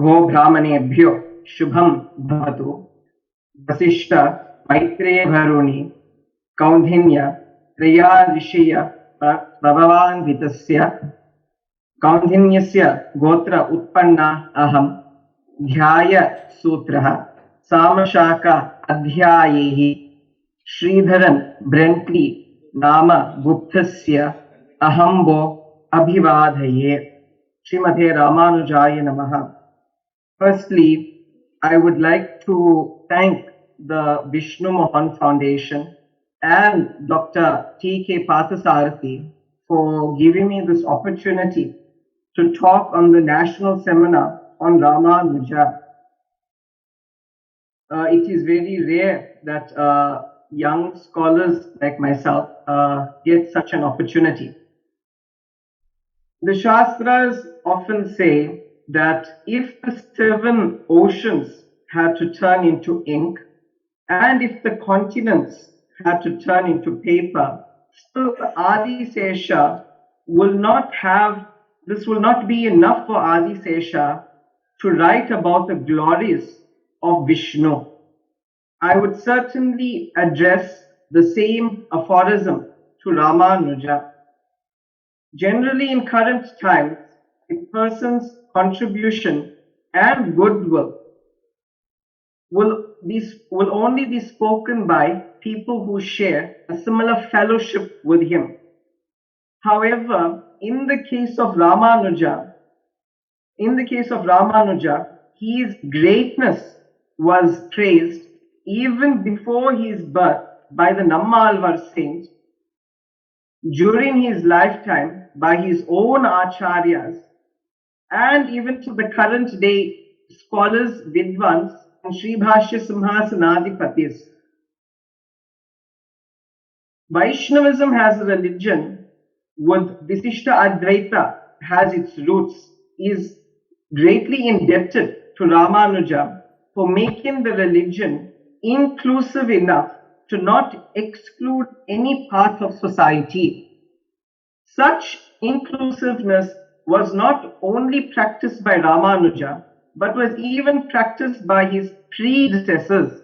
गो ब्राह्मणेभ्यो शुभं भवतु। वसिष्ठ मैत्रेय भरुणि कौंडिन्य त्रया ऋषय प्रभवान्वितस्य कौंडिन्यस्य गोत्र उत्पन्ना अहं ध्याय सूत्रः सामशाक अध्यायैः श्रीधरन् ब्रेंट ली नाम गुप्तस्य अहम्बो अभिवादये। Srimate Ramanujaya Namaha. Firstly, I would like to thank the Vishnu Mohan Foundation and Dr. T.K. Pathasarathi for giving me this opportunity to talk on the national seminar on Ramanuja. It is very rare that young scholars like myself get such an opportunity. The Shastras often say that if the 7 oceans had to turn into ink and if the continents had to turn into paper, still Adisesha will not be enough for Adisesha to write about the glories of Vishnu. I would certainly address the same aphorism to Ramanuja. Generally, in current times, a person's contribution and goodwill will only be spoken by people who share a similar fellowship with him. However, in the case of Ramanuja, his greatness was praised even before his birth by the Nammalvar saint, during his lifetime by his own acharyas, and even to the current day scholars, vidwans, and Sri Bhashya Simhasanadipatis. Vaishnavism as a religion with Visishta Advaita has its roots, is greatly indebted to Ramanuja for making the religion inclusive enough to not exclude any part of society. Such inclusiveness was not only practiced by Ramanuja, but was even practiced by his predecessors.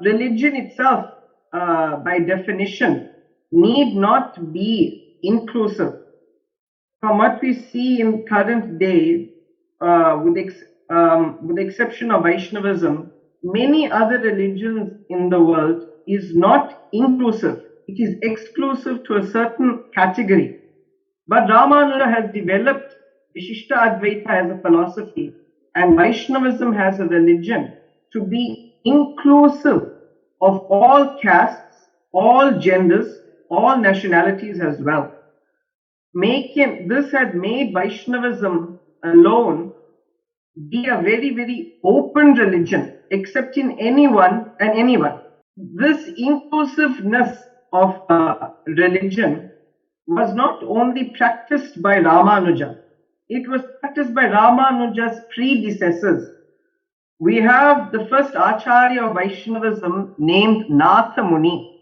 Religion itself, by definition, need not be inclusive. From what we see in current day, with the exception of Vaishnavism, many other religions in the world is not inclusive. It is exclusive to a certain category. But Ramanuja has developed Vishishta Advaita as a philosophy and Vaishnavism as a religion to be inclusive of all castes, all genders, all nationalities as well. This had made Vaishnavism alone be a very, very open religion, accepting anyone and anyone. This inclusiveness of religion was not only practiced by Ramanuja, it was practiced by Ramanuja's predecessors. We have the first Acharya of Vaishnavism named Natha Muni.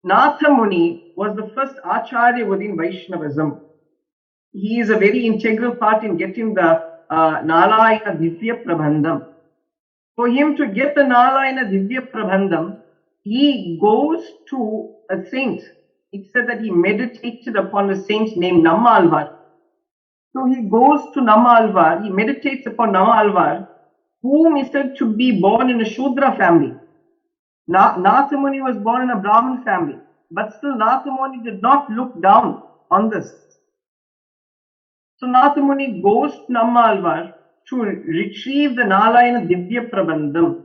Natha Muni was the first Acharya within Vaishnavism. He is a very integral part in getting the Nalayana Divya Prabandham. For him to get the Nalayana Divya Prabandham, he goes to a saint. It said that he meditated upon a saint named Nammalvar. So he goes to Nammalvar, he meditates upon Nammalvar, whom is said to be born in a Shudra family. Natha Muni was born in a Brahmin family, but still Natha Muni did not look down on this. So Natha Muni goes to Nammalvar to retrieve the Nalayana Divya Prabandham.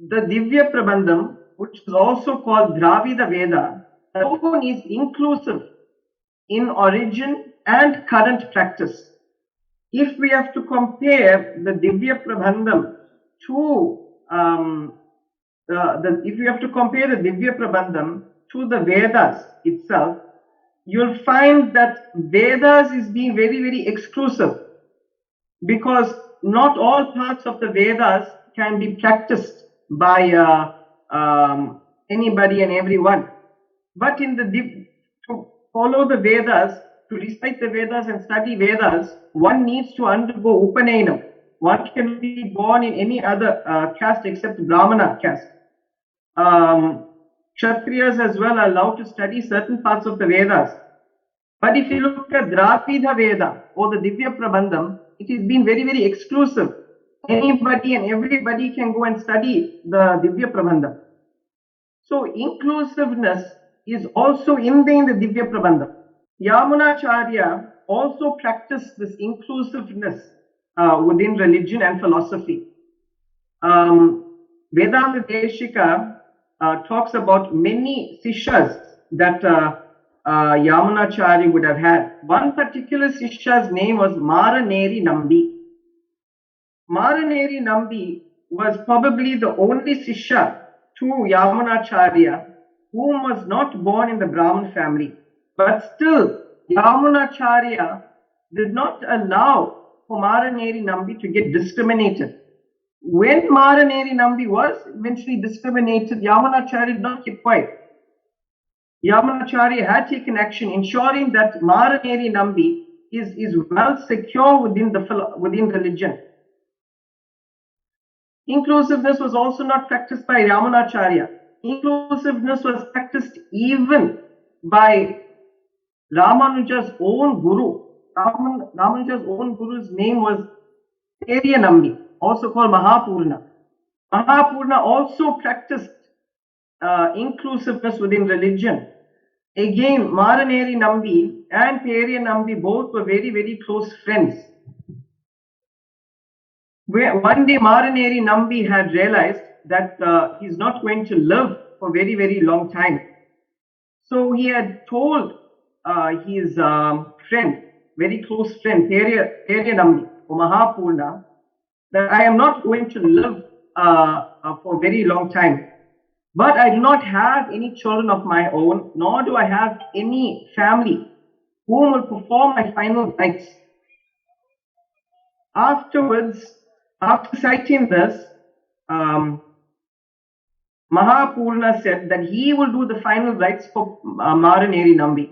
The Divya Prabandham, which is also called Dravida Veda, alone is inclusive in origin and current practice. If we have to compare the Divya Prabandham to the Vedas itself, you'll find that Vedas is being very, very exclusive, because not all parts of the Vedas can be practiced by anybody and everyone. But to follow the Vedas, to recite the Vedas and study Vedas, one needs to undergo Upanayana. One can be born in any other caste except Brahmana caste. Kshatriyas as well are allowed to study certain parts of the Vedas. But if you look at Dravida Veda or the Divya Prabandham, it has been very, very exclusive. Anybody and everybody can go and study the Divya Prabandham. So inclusiveness is also in the Divya Prabandham. Yamunacharya also practiced this inclusiveness within religion and philosophy. Vedanta Deshika talks about many sishyas that Yamunacharya would have had. One particular sishya's name was Maraneri Nambi. Maraneri Nambi was probably the only sishya to Yamunacharya whom was not born in the Brahmin family. But still, Yamunacharya did not allow for Maraneri Nambi to get discriminated. When Maraneri Nambi was eventually discriminated, Yamunacharya did not keep quiet. Yamunacharya had taken action, ensuring that Maraneri Nambi is well secure within religion. Inclusiveness was also not practiced by Yamunacharya. Inclusiveness was practiced even by Ramanuja's own guru. Ramanuja's own guru's name was Nambi, also called Mahapurna. Mahapurna also practiced inclusiveness within religion. Again, Maraneri Nambi and Nambi both were very, very close friends. One day Maraneri Nambi had realized that he's not going to live for a very, very long time. So he had told his friend, very close friend, Nambi, or Mahapurna, that I am not going to live for a very long time. But I do not have any children of my own, nor do I have any family whom will perform my final rites. Afterwards, after citing this, Mahapurna said that he will do the final rites for Maraneri Nambi.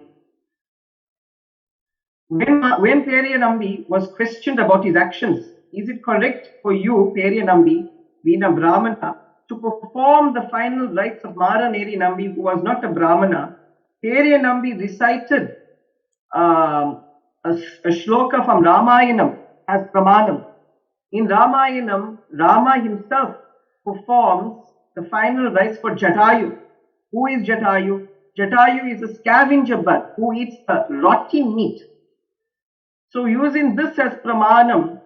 When Periya Nambi was questioned about his actions, is it correct for you, Periya Nambi, being a Brahmana, to perform the final rites of Maraneri Nambi, who was not a Brahmana? Periya Nambi recited a shloka from Ramayanam as Pramanam. In Ramayanam, Rama himself performs the final rites for Jatayu. Who is Jatayu? Jatayu is a scavenger bird who eats the rotting meat. So using this as Pramanam,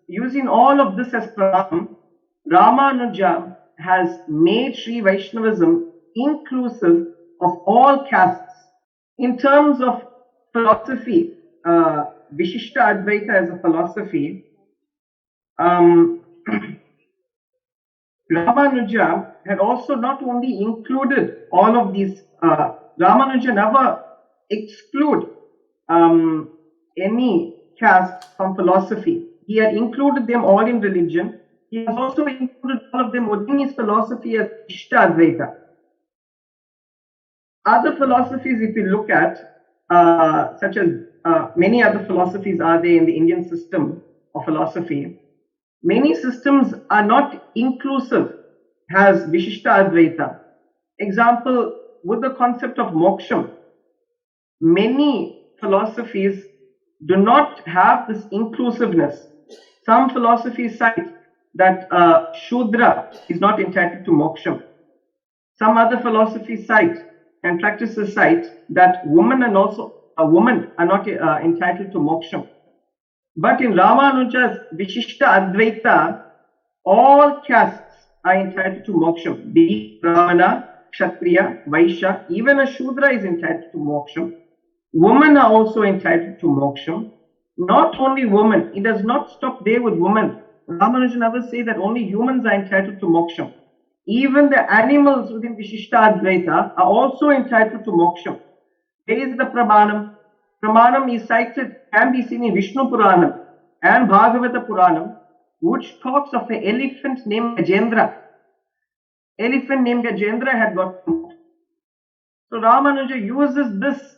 using all of this as Pramanam, Ramanuja has made Sri Vaishnavism inclusive of all castes. In terms of philosophy, Vishishta Advaita as a philosophy, Ramanuja had also not only included all of these, Ramanuja never exclude any caste from philosophy. He had included them all in religion. He has also included all of them within his philosophy as Vishishta Advaita. Other philosophies, if you look at, such as many other philosophies are there in the Indian system of philosophy, many systems are not inclusive as Vishishta Advaita. Example, with the concept of moksha, many philosophies do not have this inclusiveness. Some philosophies cite that Shudra is not entitled to moksha. Some other philosophies cite and practices cite that women are not entitled to moksha. But in Ramanuja's Vishishta Advaita, all castes are entitled to moksha. Be it Brahmana, Kshatriya, Vaishya, even a Shudra is entitled to moksha. Women are also entitled to moksha. Not only women, it does not stop there with women. Ramanuja never say that only humans are entitled to moksha. Even the animals within Vishishta Advaita are also entitled to moksha. There is the Pramanam. Pramanam is cited, can be seen in Vishnu Puranam and Bhagavata Puranam, which talks of an elephant named Gajendra. Elephant named Gajendra had got moksha. So Ramanuja uses this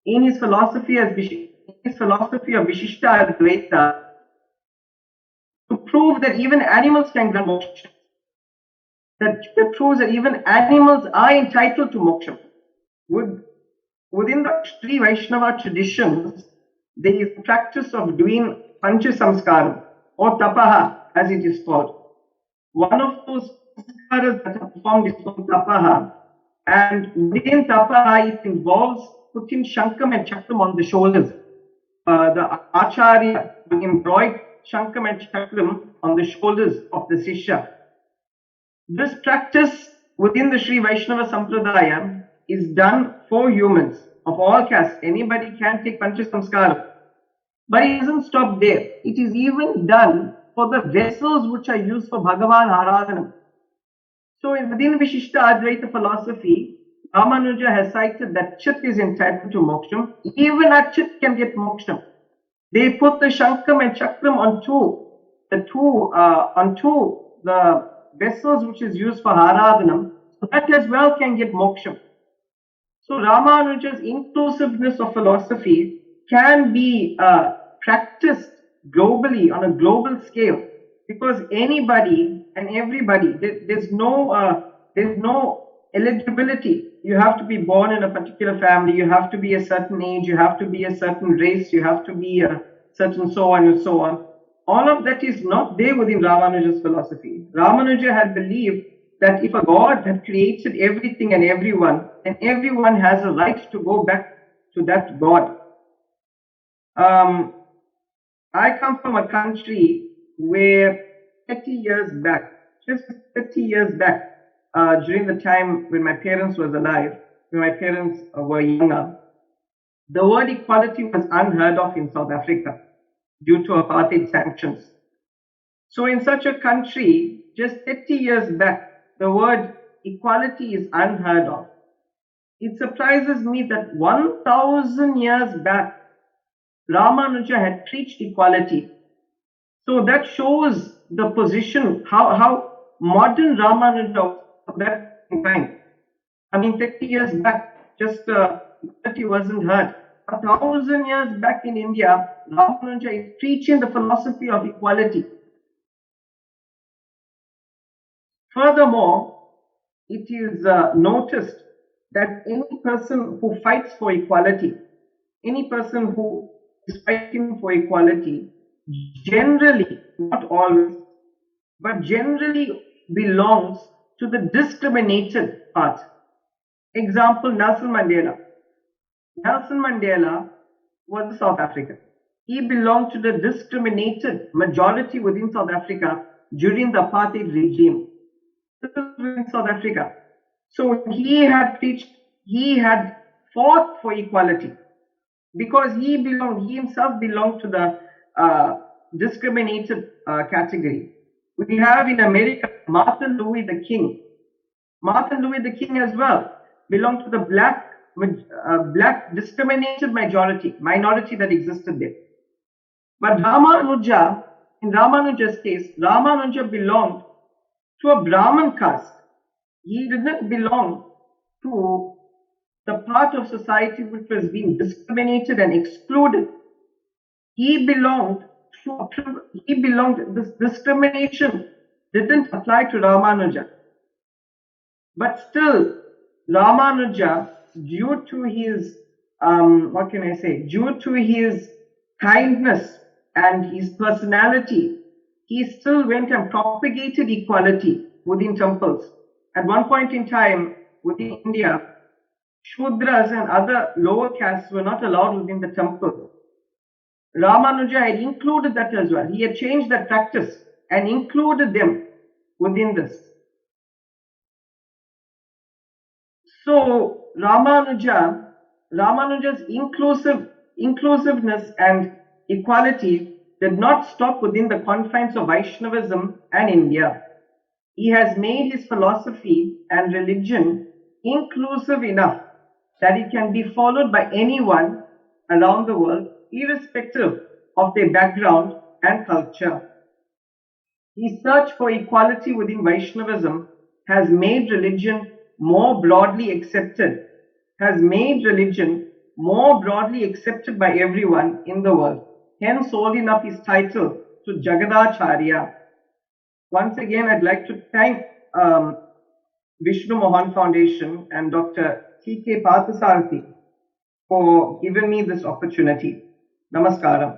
in his philosophy of Vishishta Advaita, to prove that even animals can grant moksha. That proves that even animals are entitled to moksha. Within the Sri Vaishnava traditions, there is practice of doing pancha samskaram, or tapaha as it is called. One of those samskaras that are performed is called tapaha, and within tapaha it involves putting shankam and chakram on the shoulders. The acharya will embroider shankam and chakram on the shoulders of the sishya. This practice within the Sri Vaishnava Sampradaya is done for humans of all castes. Anybody can take Pancha Samskara. But it doesn't stop there. It is even done for the vessels which are used for Bhagavan Aradhana. So within Vishishta Advaita philosophy, Ramanuja has cited that Chit is entitled to moksha. Even a Chit can get moksha. They put the Shankam and Chakram onto the vessels which is used for Aradhanam, so that as well can get moksha. So Ramanuja's inclusiveness of philosophy can be practiced globally on a global scale, because anybody and everybody, there's no eligibility. You have to be born in a particular family, you have to be a certain age, you have to be a certain race, you have to be a certain so on and so on. All of that is not there within Ramanuja's philosophy. Ramanuja had believed that if a God had created everything and everyone, then everyone has a right to go back to that God. I come from a country where 30 years back, just 30 years back, during the time when my parents was alive, when my parents were younger, the word equality was unheard of in South Africa due to apartheid sanctions. So in such a country, just 30 years back, the word equality is unheard of. It surprises me that 1,000 years back, Ramanuja had preached equality. So that shows the position, how modern Ramanuja was at that time. I mean, 30 years back, just equality wasn't heard. 1,000 years back in India, Ramanuja is preaching the philosophy of equality. Furthermore, it is noticed that any person who fights for equality, any person who is fighting for equality, generally, not always, but generally belongs to the discriminated part. Example, Nelson Mandela. Nelson Mandela was a South African. He belonged to the discriminated majority within South Africa during the apartheid regime. This was within South Africa. So he had preached, he had fought for equality because he himself belonged to the discriminated category. We have in America Martin Louis the King. Martin Louis the King as well belonged to the black discriminated minority that existed there. But Ramanuja, in Ramanuja's case, Ramanuja belonged to a Brahmin caste. He did not belong to the part of society which was being discriminated and excluded. This discrimination didn't apply to Ramanuja. But still, Ramanuja, due to his, due to his kindness and his personality, he still went and propagated equality within temples. At one point in time, within India, Shudras and other lower castes were not allowed within the temple. Ramanuja had included that as well. He had changed that practice and included them within this. So Ramanuja's inclusiveness and equality did not stop within the confines of Vaishnavism and India. He has made his philosophy and religion inclusive enough that it can be followed by anyone around the world, irrespective of their background and culture. His search for equality within Vaishnavism has made religion more broadly accepted, has made religion more broadly accepted by everyone in the world, hence holding up his title to Jagadacharya. Once again, I'd like to thank Vishnu Mohan Foundation and Dr. T.K. Parthasarathy for giving me this opportunity. Namaskaram.